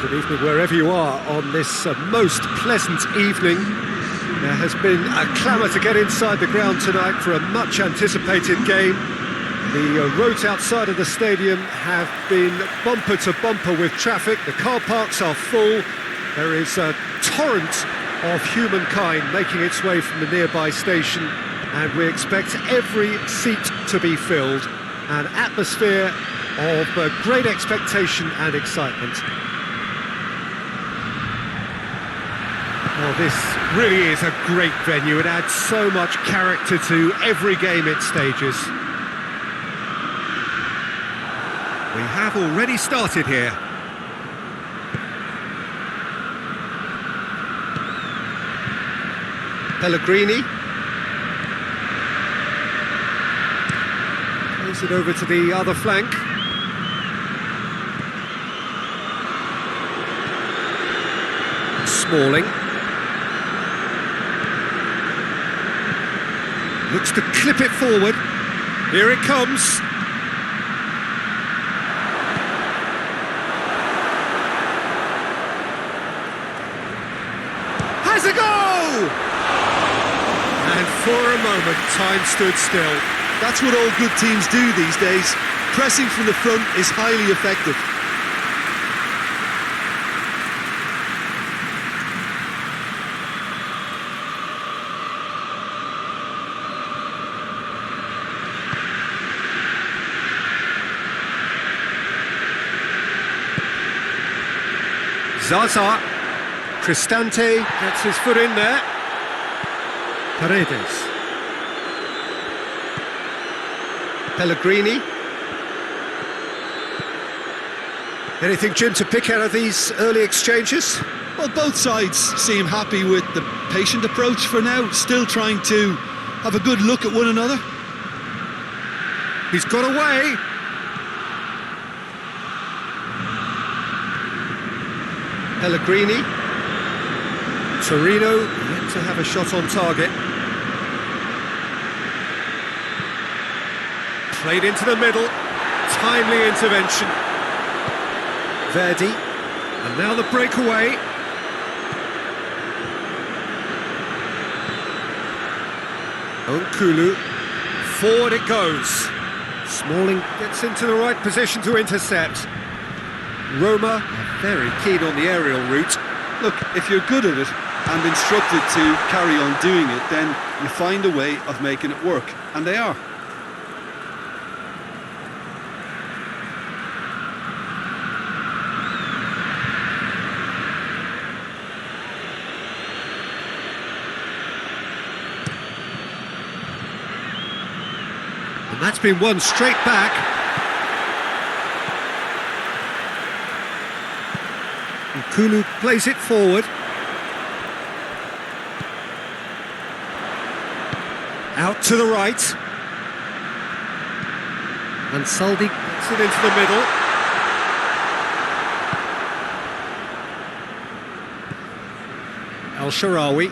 Good evening wherever you are on this most pleasant evening. There has been a clamour to get inside the ground tonight for a much anticipated game. The roads outside of the stadium have been bumper to bumper with traffic. The car parks are full. There is a torrent of humankind making its way from the nearby station, and we expect every seat to be filled. An atmosphere of great expectation and excitement. Well, this really is a great venue. It adds so much character to every game it stages. We have already started here. Pellegrini. Plays it over to the other flank. Smalling. Looks to clip it forward. Here it comes. Has a goal! And for a moment, time stood still. That's what all good teams do these days. Pressing from the front is highly effective. Zaza, Cristante gets his foot in there. Paredes. Pellegrini. Anything, Jim, to pick out of these early exchanges? Well, both sides seem happy with the patient approach for now, still trying to have a good look at one another. He's got away. Pellegrini. Torino yet to have a shot on target. Played into the middle. Timely intervention. Verdi. And now the breakaway. Onkulu. Forward it goes. Smalling gets into the right position to intercept. Roma are very keen on the aerial route. Look, if you're good at it and instructed to carry on doing it, then you find a way of making it work, and they are. And that's been won straight back. Kulu plays it forward. Out to the right. And Saldi gets it into the middle. El-Shaarawy.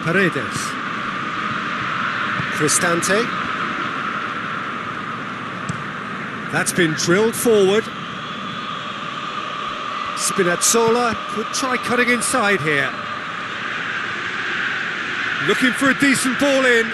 Paredes. Cristante. That's been drilled forward. Spinazzola could try cutting inside here. Looking for a decent ball in.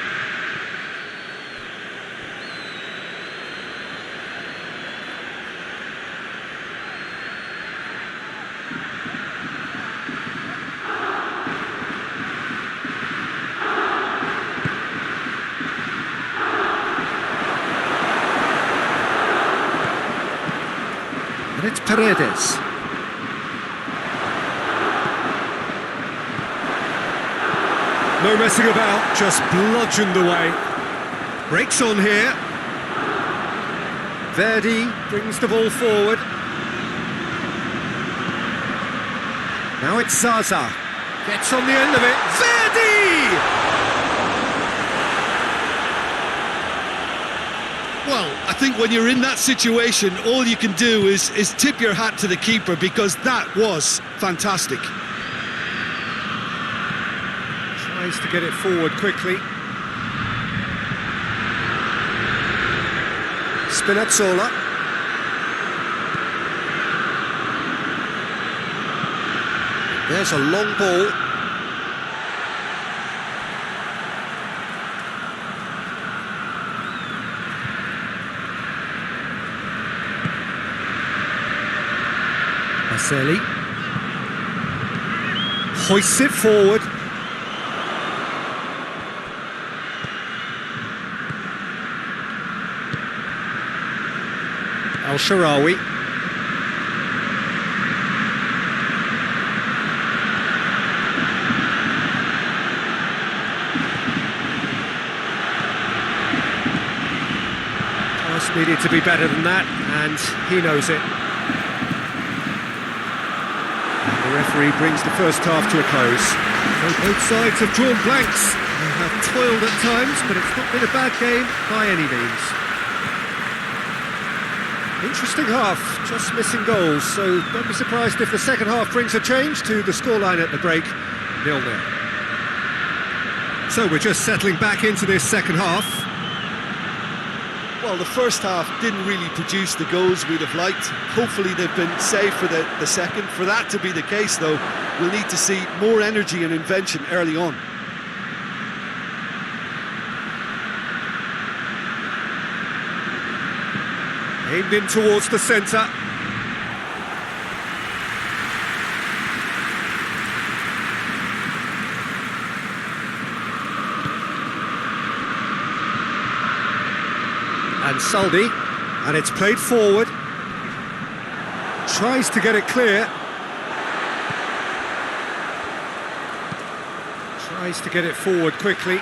And it's Paredes. No messing about, just bludgeoned away. Breaks on here. Verdi brings the ball forward. Now it's Zaza. Gets on the end of it. Verdi! Well, I think when you're in that situation, all you can do is tip your hat to the keeper, because that was fantastic. Tries to get it forward quickly. Spinazzola. There's a long ball. Marcelli hoists it forward. El-Shaarawy. Pass needed to be better than that, and he knows it. The referee brings the first half to a close. So both sides have drawn blanks. They have toiled at times, but it's not been a bad game by any means. Interesting half, just missing goals, so don't be surprised if the second half brings a change to the scoreline at the break, 0-0. So we're just settling back into this second half. Well, the first half didn't really produce the goals we'd have liked. Hopefully they've been saved for the second. For that to be the case, though, we'll need to see more energy and invention early on. Aimed in towards the centre. And Saldi, and it's played forward. Tries to get it clear. Tries to get it forward quickly.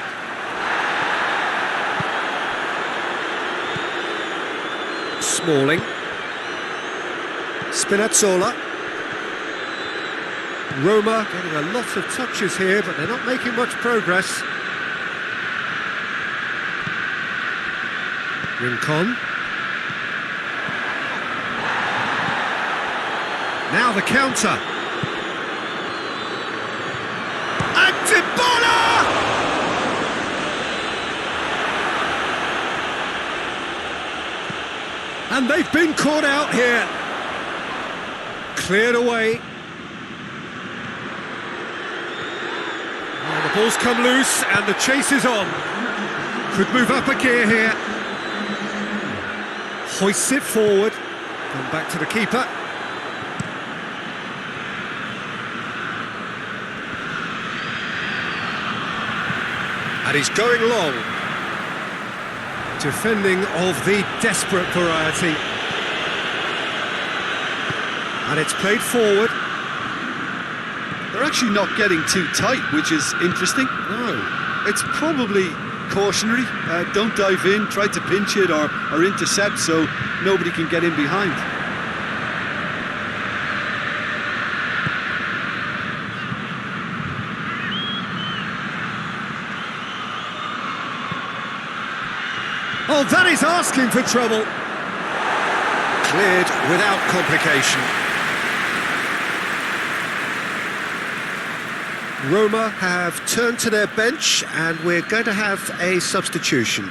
Smalling. Spinazzola. Roma getting a lot of touches here, but they're not making much progress. Rincon. Now the counter. And Dybala! And they've been caught out here. Cleared away. Well, the ball's come loose and the chase is on. Could move up a gear here. Hoists it forward. Come back to the keeper. And he's going long. Defending of the desperate variety. And it's played forward. They're actually not getting too tight, which is interesting. No. It's probably cautionary. Don't dive in, try to pinch it or intercept so nobody can get in behind. Oh, that is asking for trouble. Cleared without complication. Roma have turned to their bench and we're going to have a substitution.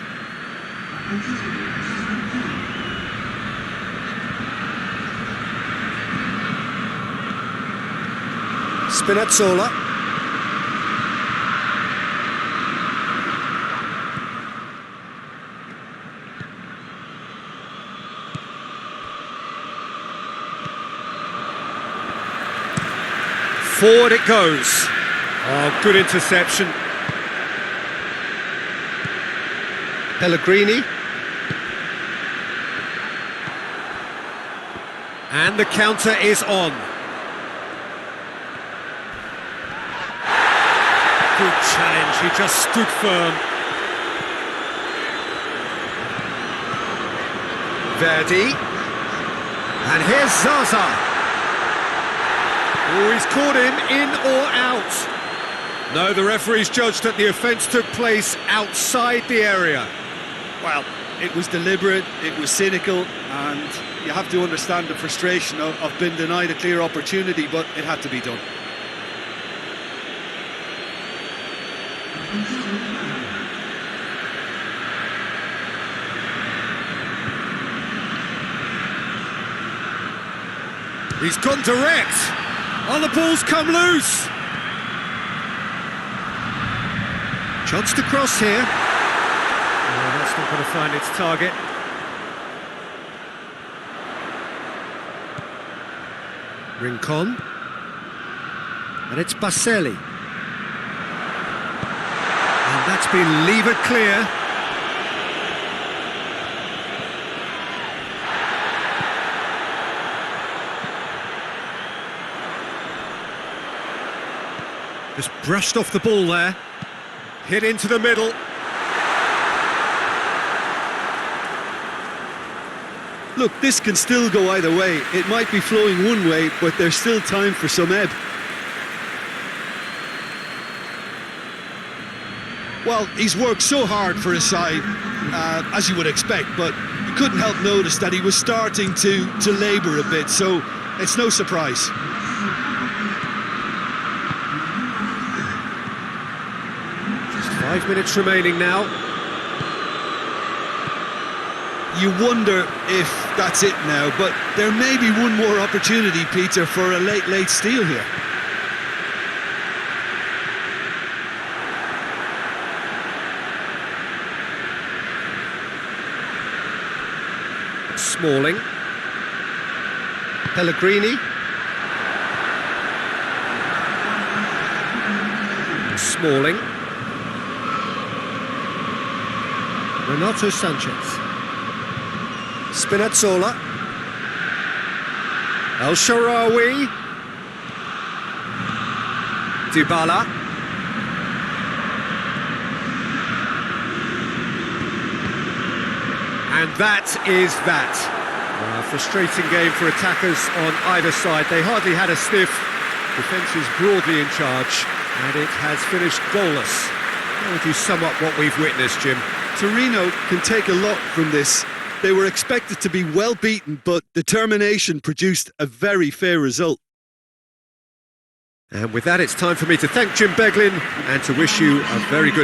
Spinazzola. Forward it goes. Oh, good interception. Pellegrini. And the counter is on. Good challenge, he just stood firm. Verdi. And here's Zaza. Oh, he's caught him in or out. No, the referee's judged that the offence took place outside the area. Well, it was deliberate, it was cynical, and you have to understand the frustration of being denied a clear opportunity, but it had to be done. He's gone direct. Oh, the ball's come loose! Chance to cross here. Oh, that's not going to find its target. Rincon. And it's Baselli. And that's been levered clear. Just brushed off the ball there. Hit into the middle. Look, this can still go either way. It might be flowing one way, but there's still time for some ebb. Well, he's worked so hard for his side, as you would expect, but you couldn't help notice that he was starting to labour a bit, so it's no surprise. Just 5 minutes remaining now. You wonder if that's it now, but there may be one more opportunity, Peter, for a late steal here. Smalling. Pellegrini. Smalling. Renato Sanchez. Spinazzola. El Shaarawy. Dybala. And that is that. A frustrating game for attackers on either side. They hardly had a sniff. Defence is broadly in charge, and it has finished goalless. How would you sum up what we've witnessed, Jim? Torino can take a lot from this. They were expected to be well beaten, but determination produced a very fair result. And with that, it's time for me to thank Jim Beglin and to wish you a very good evening.